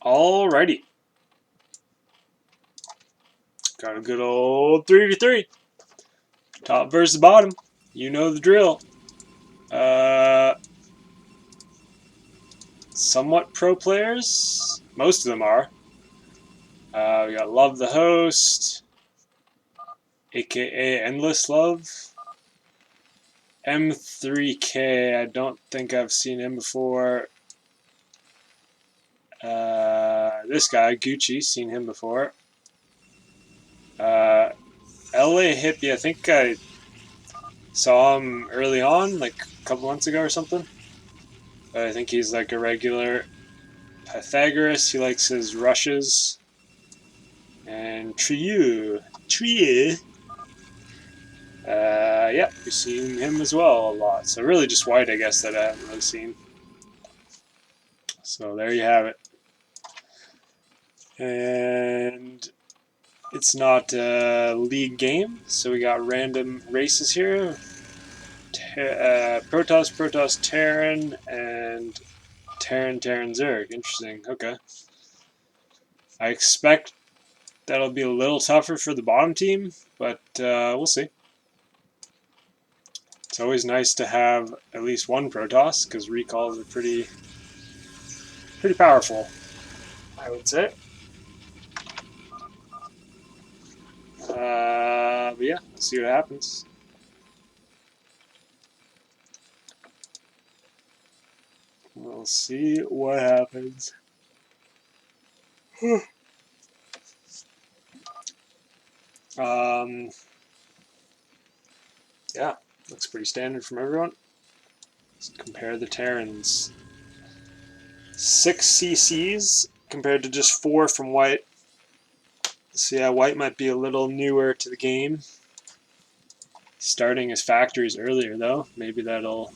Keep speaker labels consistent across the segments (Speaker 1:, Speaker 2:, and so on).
Speaker 1: Alrighty. Got a good old 3v3. Top versus bottom. You know the drill. Somewhat pro players. Most of them are. We got Love the Host, aka Endless Love. M3K, I don't think I've seen him before. This guy, Gucci, seen him before. LA Hippie, I think I saw him early on, like a couple months ago or something. But I think he's like a regular. Pythagoras, he likes his rushes. And Trieu. Yeah, we've seen him as well a lot. So really just white, I guess, that I haven't really seen. So there you have it. And it's not a league game, so we got random races here. Protoss, Terran, and Terran, Zerg. Interesting, okay. I expect that'll be a little tougher for the bottom team, but we'll see. It's always nice to have at least one Protoss, because recalls are pretty powerful, I would say. But yeah, we'll see what happens. We'll see what happens. Yeah, looks pretty standard from everyone. Let's compare the Terrans. 6 CCs compared to just 4 from white. So yeah, white might be a little newer to the game. Starting his factories earlier though, maybe that'll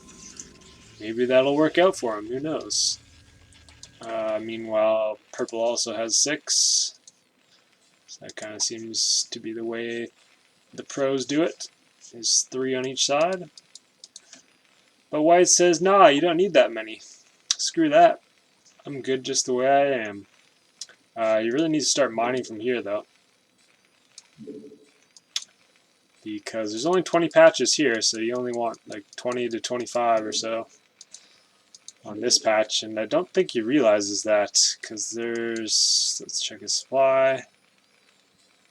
Speaker 1: work out for him. Who knows? Meanwhile, purple also has 6. So that kind of seems to be the way the pros do it. There's 3 on each side. But white says, nah, you don't need that many. Screw that. I'm good just the way I am. You really need to start mining from here, though. Because there's only 20 patches here, so you only want like 20 to 25 or so on this patch. And I don't think he realizes that, because there's... Let's check his supply.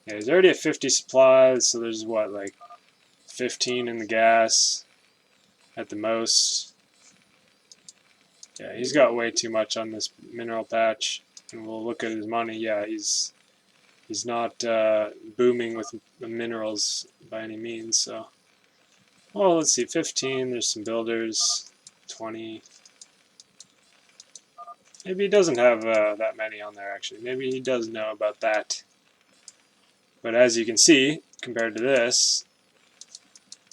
Speaker 1: Yeah, he's already at 50 supplies, so there's what, like 15 in the gas at the most. Yeah, he's got way too much on this mineral patch. And we'll look at his money. Yeah, he's not booming with the minerals by any means. So, well, let's see, 15. There's some builders. 20. Maybe he doesn't have that many on there, actually. Maybe he does know about that. But as you can see, compared to this,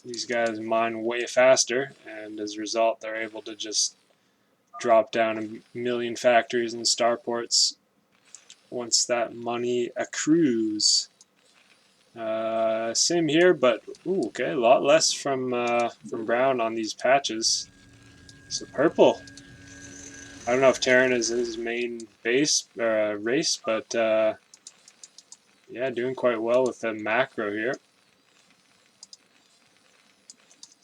Speaker 1: these guys mine way faster, and as a result, they're able to just drop down a million factories and starports once that money accrues. Same here, but ooh, okay, a lot less from brown on these patches. So purple. I don't know if Terran is his main base race, but yeah, doing quite well with the macro here.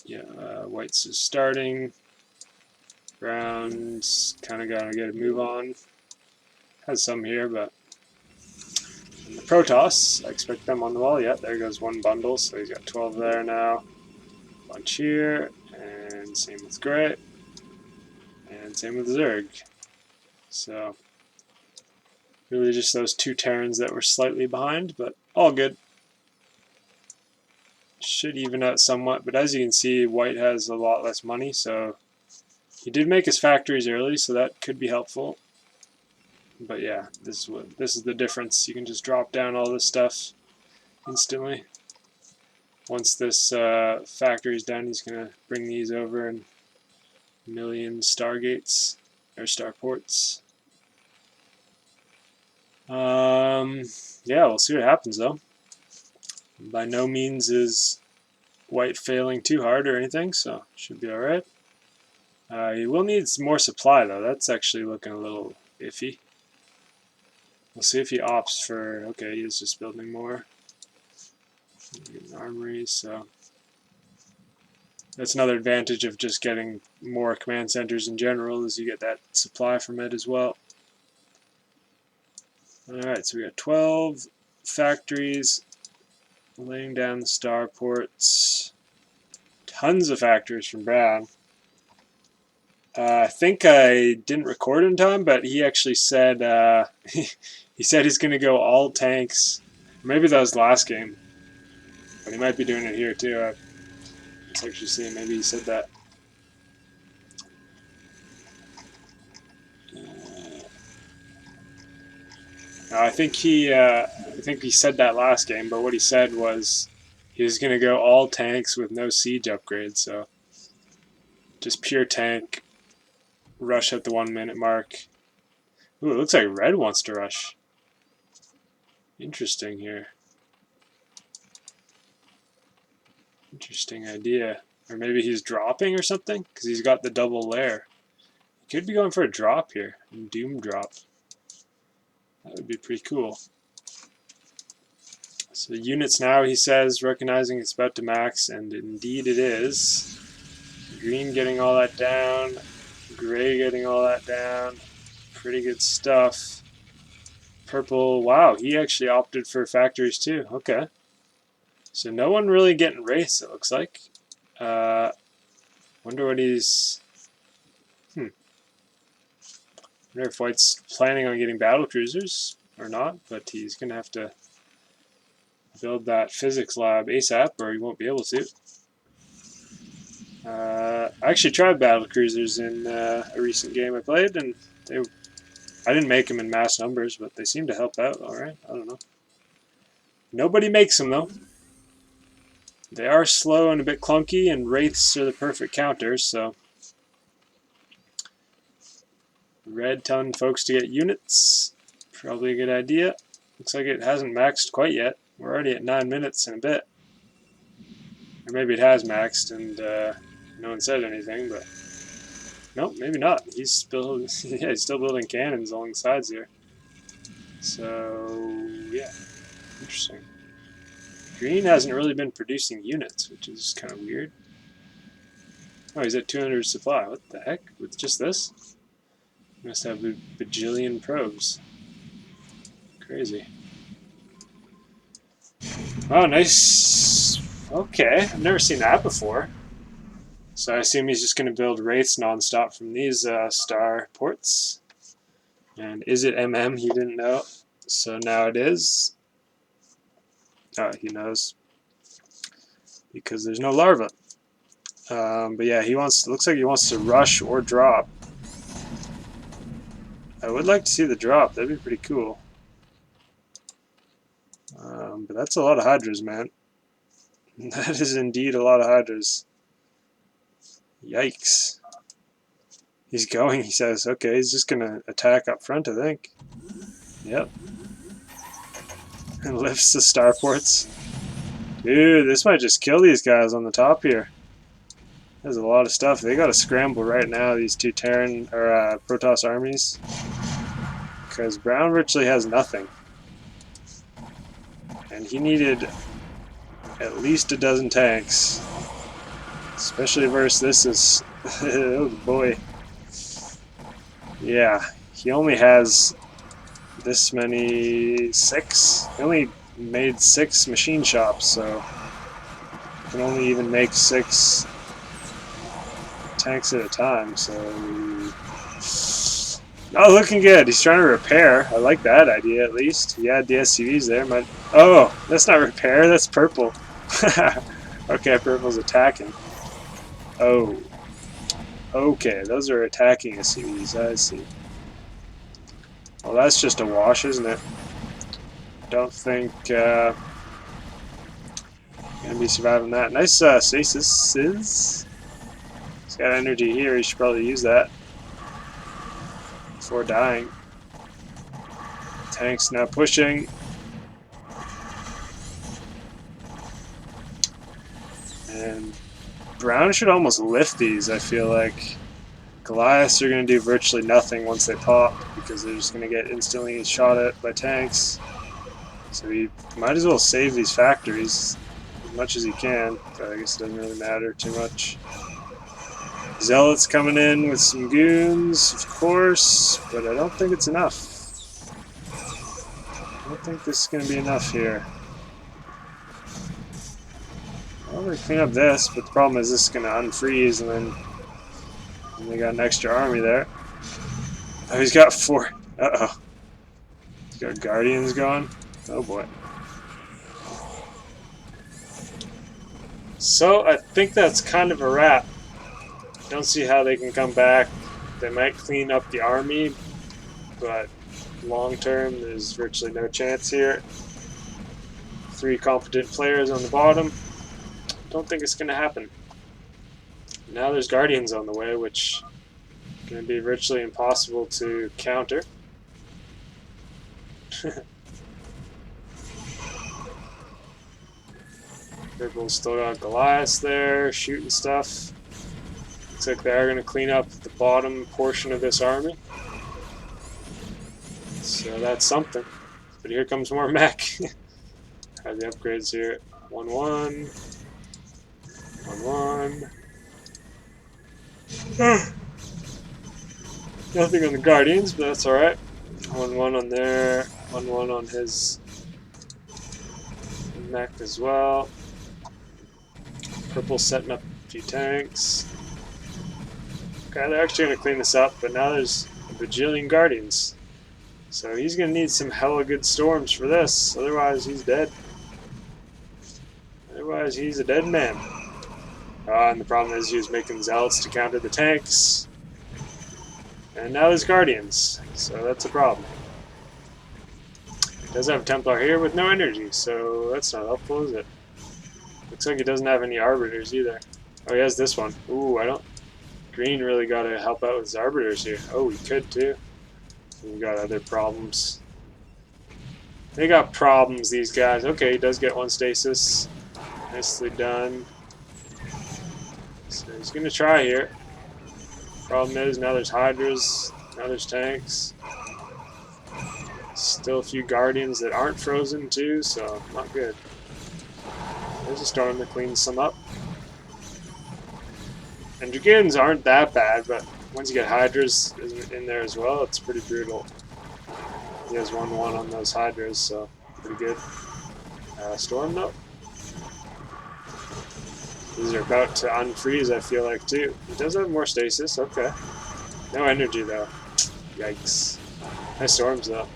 Speaker 1: Yeah, white's is starting. Brown's kind of got to get a move on. Has some here, but and the Protoss, I expect them on the wall. Yeah, there goes one bundle, so he's got 12 there now. Bunch here, and same with Gray, and same with Zerg. So really just those 2 Terrans that were slightly behind, but all good. Should even out somewhat, but as you can see, white has a lot less money, so he did make his factories early, so that could be helpful. But yeah, this is the difference. You can just drop down all this stuff instantly. Once this factory is done, he's gonna bring these over and million stargates or starports. Yeah, we'll see what happens though. By no means is white failing too hard or anything, so should be alright. He will need some more supply though. That's actually looking a little iffy. We'll see if he opts for, okay, he's just building more. An armory, so that's another advantage of just getting more command centers in general, is you get that supply from it as well. Alright, so we got 12 factories laying down the starports. Tons of factories from Brown. I think I didn't record in time, but he actually said he said he's going to go all tanks. Maybe that was last game, but he might be doing it here too. Let's actually see. Maybe he said that. I think he said that last game, but what he said was he was going to go all tanks with no siege upgrades, so just pure tank. Rush at the 1 minute mark. Ooh, it looks like Red wants to rush. Interesting here. Interesting idea. Or maybe he's dropping or something, because he's got the double lair. He could be going for a drop here. Doom drop. That would be pretty cool. So units now, he says, recognizing it's about to max, and indeed it is. Green getting all that down. Gray getting all that down. Pretty good stuff. Purple, wow, he actually opted for factories too. Okay. So no one really getting race, it looks like. Wonder what he's... Wonder if White's planning on getting battle cruisers or not, but he's going to have to build that physics lab ASAP, or he won't be able to. I actually tried battle cruisers in a recent game I played, and I didn't make them in mass numbers, but they seem to help out alright. I don't know. Nobody makes them, though. They are slow and a bit clunky, and wraiths are the perfect counters, so... Red telling folks to get units. Probably a good idea. Looks like it hasn't maxed quite yet. We're already at 9 minutes and a bit. Or maybe it has maxed and no one said anything, but... Nope, maybe not. He's still, yeah, he's still building cannons along the sides here. So, yeah. Interesting. Green hasn't really been producing units, which is kind of weird. Oh, he's at 200 supply. What the heck? With just this? Must have a bajillion probes. Crazy. Oh, nice. Okay, I've never seen that before. So I assume he's just going to build wraiths non-stop from these star ports. And is it MM? He didn't know. So now it is. Oh, he knows. Because there's no larva. But yeah, he wants. Looks like he wants to rush or drop. I would like to see the drop. That'd be pretty cool. But that's a lot of hydras, man. That is indeed a lot of hydras. Yikes. He's going, he says. Okay, he's just going to attack up front, I think. Yep. And lifts the starports. Dude, this might just kill these guys on the top here. There's a lot of stuff. They got to scramble right now, these two Terran or Protoss armies. Because Brown virtually has nothing. And he needed at least a dozen tanks. Especially versus this is... oh boy. Yeah, he only has this many... 6? He only made 6 machine shops, so... he can only even make 6 tanks at a time, so... Oh, looking good. He's trying to repair. I like that idea, at least. He had the SCVs there. Oh, that's not repair. That's purple. Okay, purple's attacking. Oh. Okay, those are attacking SCVs. I see. Well, that's just a wash, isn't it? Don't think... gonna be surviving that. Nice stasis. He's got energy here. He should probably use that before dying. Tanks now pushing. And Brown should almost lift these, I feel like. Goliaths are going to do virtually nothing once they pop because they're just going to get instantly shot at by tanks. So you might as well save these factories as much as you can, but I guess it doesn't really matter too much. Zealots coming in with some goons, of course, but I don't think it's enough. I don't think this is going to be enough here. Well, they clean up this, but the problem is this is going to unfreeze, and then they got an extra army there. Oh, he's got 4. Uh-oh. He's got Guardians going. Oh boy. So I think that's kind of a wrap. Don't see how they can come back. They might clean up the army, but long term there's virtually no chance here. 3 competent players on the bottom. Don't think it's going to happen. Now there's Guardians on the way, which is going to be virtually impossible to counter. Purple's still got Goliaths there, shooting stuff. Looks like they are going to clean up the bottom portion of this army. So that's something. But here comes more mech. Have the upgrades here. 1-1. 1-1. Nothing on the Guardians, but that's alright. 1-1 on there. 1-1 on his mech as well. Purple setting up a few tanks. Okay, they're actually going to clean this up, but now there's a bajillion Guardians. So he's going to need some hella good storms for this, otherwise he's dead. Otherwise he's a dead man. And the problem is he was making Zealots to counter the tanks. And now there's Guardians, so that's a problem. He does have a Templar here with no energy, so that's not helpful, is it? Looks like he doesn't have any Arbiters either. Oh, he has this one. Ooh, I don't... Green really got to help out with his Arbiters here. Oh, he could too. We've got other problems. They got problems, these guys. Okay, he does get 1 stasis. Nicely done. So he's going to try here. Problem is, now there's Hydras, now there's tanks. Still a few Guardians that aren't frozen too, so not good. There's a storm that cleans some up. And Dragoons aren't that bad, but once you get Hydras in there as well, it's pretty brutal. He has 1-1 on those Hydras, so pretty good. Storm though. These are about to unfreeze, I feel like, too. He does have more stasis, okay. No energy, though. Yikes. Nice storms, though.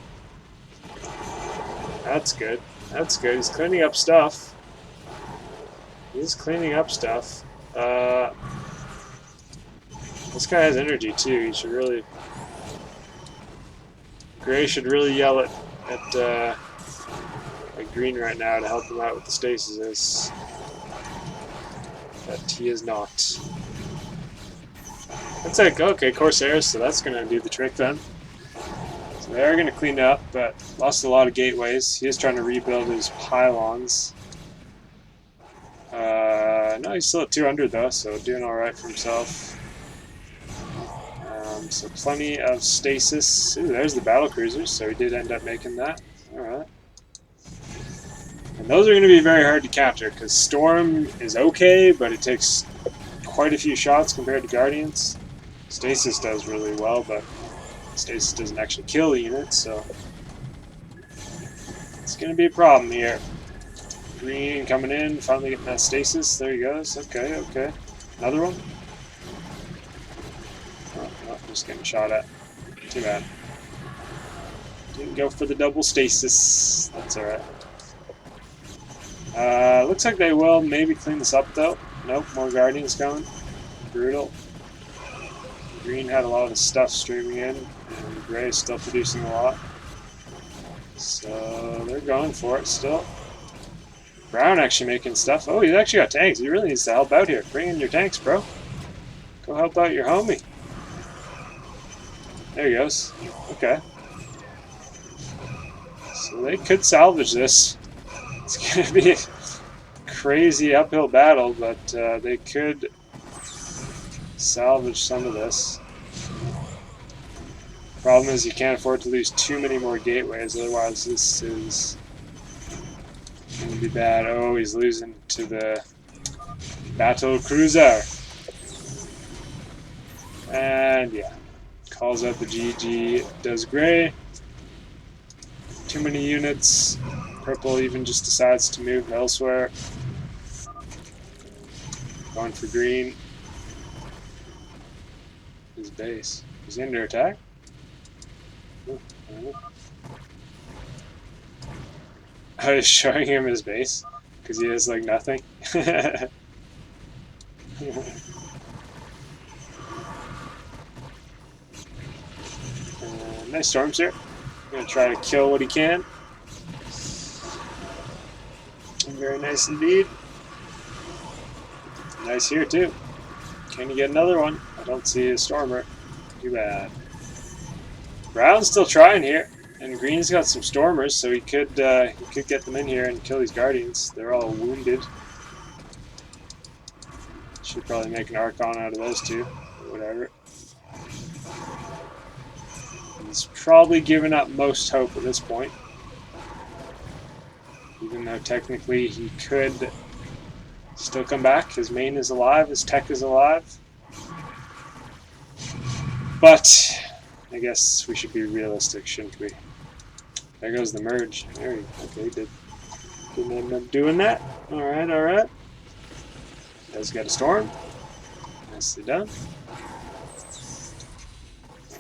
Speaker 1: That's good. That's good. He's cleaning up stuff. He's cleaning up stuff. This guy has energy, too. He should really... Gray should really yell at Green right now to help him out with the stasis. But he is not. Looks like, okay, Corsairs, so that's going to do the trick then. So they are going to clean up, but lost a lot of gateways. He is trying to rebuild his pylons. No, he's still at 200 though, so doing alright for himself. So plenty of stasis. Ooh, there's the battle cruisers, so he did end up making that. Alright. And those are going to be very hard to counter, because Storm is okay, but it takes quite a few shots compared to Guardians. Stasis does really well, but Stasis doesn't actually kill units, so it's going to be a problem here. Green coming in, finally getting that Stasis. There he goes. Okay, okay. Another one? Oh, no, just getting shot at. Too bad. Didn't go for the double Stasis. That's alright. Looks like they will maybe clean this up though. Nope, more Guardians coming. Brutal. Green had a lot of stuff streaming in, and Gray is still producing a lot. So they're going for it still. Brown actually making stuff. Oh, he's actually got tanks. He really needs to help out here. Bring in your tanks, bro. Go help out your homie. There he goes. Okay. So they could salvage this. It's going to be a crazy uphill battle, but they could salvage some of this. Problem is you can't afford to lose too many more gateways, otherwise this is going to be bad. Oh, he's losing to the battle cruiser. And yeah, calls out the GG, does gray. Too many units. Purple even just decides to move elsewhere. Going for green. His base. Is he under attack? Ooh, I don't know. I was showing him his base because he has like nothing. Nice storms here. Gonna try to kill what he can. Very nice indeed. Nice here too. Can you get another one? I don't see a stormer. Too bad. Brown's still trying here, and Green's got some stormers, so he could get them in here and kill these guardians. They're all wounded. Should probably make an Archon out of those two, or whatever. He's probably given up most hope at this point. Even though technically he could still come back. His main is alive, his tech is alive. But I guess we should be realistic, shouldn't we? There goes the merge. There we go. Okay, didn't end up doing that. Alright, alright. Does get a storm. Nicely done.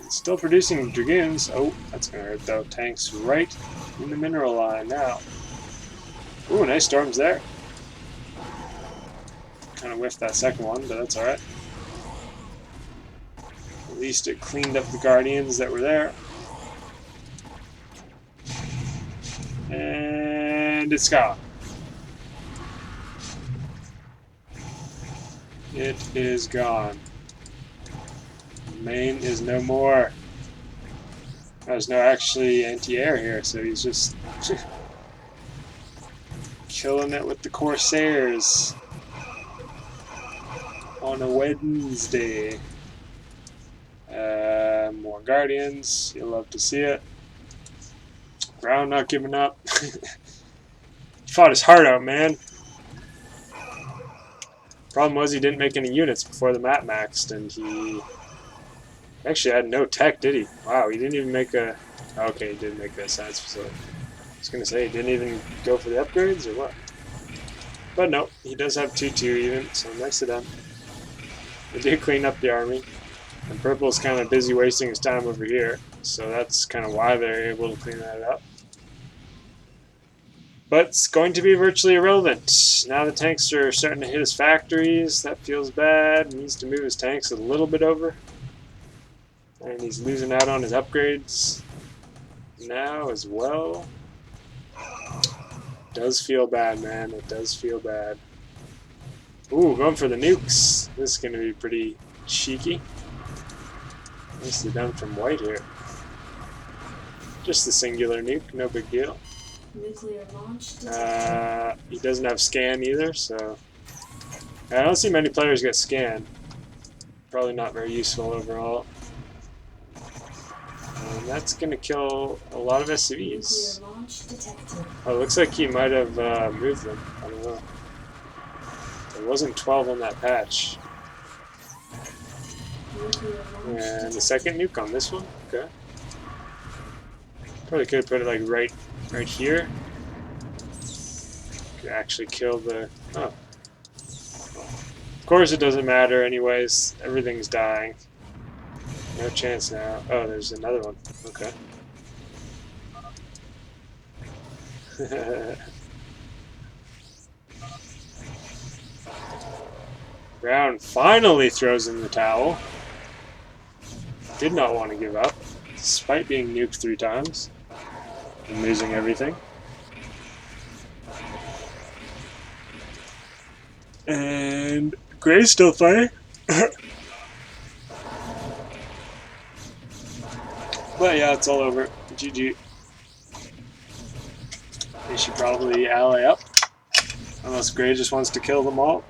Speaker 1: Still producing dragoons. Oh, that's gonna hurt though. Tanks right in the mineral line now. Ooh, nice storms there. Kind of whiffed that second one, but that's alright. At least it cleaned up the guardians that were there. And it's gone. It is gone. Main is no more. There's no actually anti-air here, so he's just killing it with the Corsairs on a Wednesday. More Guardians. You'll love to see it. Brown not giving up. He fought his heart out, man. Problem was he didn't make any units before the map maxed, and he actually had no tech, did he? Wow, he didn't even make a... Okay, he did make a science facility. I was going to say, he didn't even go for the upgrades, or what? But no, he does have 2-2 even, so nice of them. They did clean up the army. And Purple's kind of busy wasting his time over here, so that's kind of why they're able to clean that up. But it's going to be virtually irrelevant. Now the tanks are starting to hit his factories. That feels bad. He needs to move his tanks a little bit over. And he's losing out on his upgrades now as well. Does feel bad, man. It does feel bad. Ooh, going for the nukes. This is going to be pretty cheeky. Nicely done from white here. Just the singular nuke, no big deal.
Speaker 2: Nuclear launch
Speaker 1: he doesn't have scan either, so I don't see many players get scan. Probably not very useful overall. And that's going to kill a lot of SCVs. Oh, it looks like he might have moved them. I don't know. There wasn't 12 on that patch. And the second nuke on this one. Okay. Probably could have put it like right here. Could actually kill the... Oh. Of course it doesn't matter anyways. Everything's dying. No chance now. Oh, there's another one. Okay. Brown finally throws in the towel. Did not want to give up, despite being nuked 3 times and losing everything. And Gray's still fighting. But yeah, it's all over. GG. They should probably ally up. Unless Gray just wants to kill them all.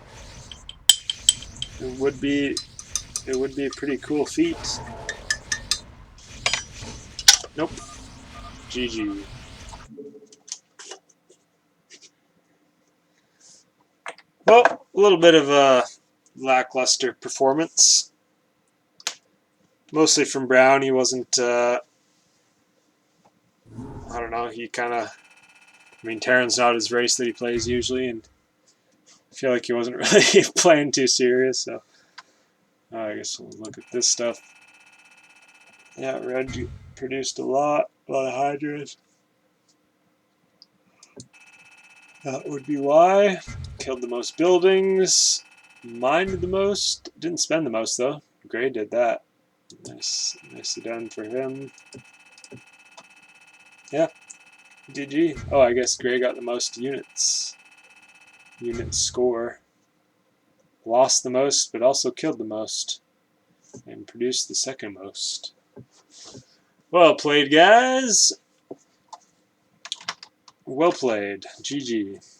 Speaker 1: It would be a pretty cool feat. Nope. GG. Well, a little bit of a lackluster performance. Mostly from Brown. He wasn't, I don't know, he kind of, I mean, Terran's not his race that he plays usually, and I feel like he wasn't really playing too serious, so I guess we'll look at this stuff. Yeah, Red produced a lot of Hydras. That would be why. Killed the most buildings, mined the most, didn't spend the most though. Gray did that. Nicely done for him. Yeah, GG. Oh, I guess Gray got the most units. Unit score. Lost the most, but also killed the most. And produced the second most. Well played, guys. Well played. GG.